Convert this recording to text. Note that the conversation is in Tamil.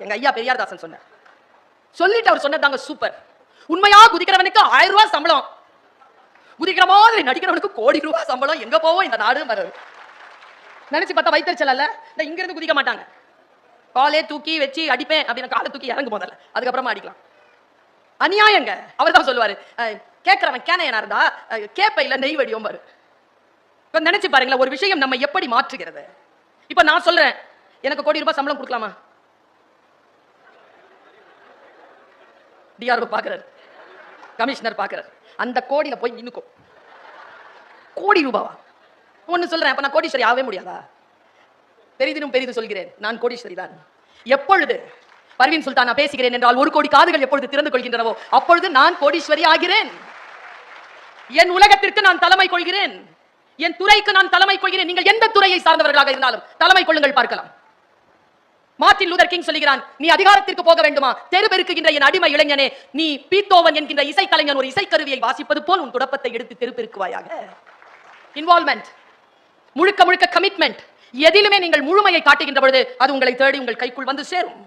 எங்க ஐயா பெரியார்தாசன் சொன்னார். சொல்லிட்டு அவர் சொன்னதாங்க சூப்பர். உண்மையா குதிக்கிறவனுக்கு 1000 ரூபாய் சம்பளம், குதிக்கிற மாதிரி நடிக்கிறவனுக்கு கோடி ரூபாய் சம்பளம். எங்க போவோம் இந்த நாடு மரம். நினைச்சு பார்த்தா வைத்தறிச்சல் அல்ல. இங்க இருந்து குதிக்க மாட்டாங்க. காலே தூக்கி வச்சு அடிப்பேன் அப்படின்னு காலை தூக்கி இறங்கு முதல்ல, அதுக்கப்புறமா அடிக்கலாம். அநியாயங்க. அவர் தான் சொல்லுவாரு, கேட்கிறவன் கேனையனா இருந்தா கேப்பையில நெய் வடியும் பாரு. இப்ப நினைச்சு பாருங்களேன், ஒரு விஷயம் நம்ம எப்படி மாற்றுகிறது. இப்ப நான் சொல்றேன், எனக்கு கோடி ரூபாய் சம்பளம் கொடுக்கலாமா? டிஆர்ஓ பாக்குறாரு, கமிஷனர் பாக்குறாரு, அந்த கோடியில போய் நின்னுக்கும். கோடி ரூபாவா? ஒன்னு சொல்றேன், அப்ப நான் கோடீஸ்வரி ஆகவே முடியாதா? பெரிதினும் பெரிது சொல்கிறேன், நான் கோடீஸ்வரி தான். எப்பொழுது பர்வீன் சுல்தானா பேசுகிறேன் என்றால் 1 கோடி காதுகள் எப்பொழுது திறந்து கொள்கின்றனவோ அப்பொழுது நான் கோடீஸ்வரி ஆகிறேன். என் உலகத்திற்கு நான் தலைமை கொள்கிறேன், என் துறைக்கு நான் தலைமை கொள்கிறேன். நீங்கள் எந்த துறையை சார்ந்தவர்களாக இருந்தாலும் தலைமை கொள்ளுங்கள், பார்க்கலாம். மார்ட்டின் லூதர் கிங் சொல்கிறான், நீ அதிகாரத்திற்கு போக வேண்டுமா? தெருபெருக்குகின்ற என் அடிமை இளைஞனே, நீ பீத்தோவன் என்கின்ற இசைக்கலைஞன் ஒரு இசைக்கருவியை வாசிப்பது போல் உன் துடப்பத்தை எடுத்து தெருப்பெருக்குவாயாக. இன்வால்வ்மெண்ட், முழுக்க முழுக்க கமிட்மெண்ட். எதிலுமே நீங்கள் முழுமையை காட்டுகின்ற பொழுது அது உங்களை தேடி உங்கள் கைக்குள் வந்து சேரும்.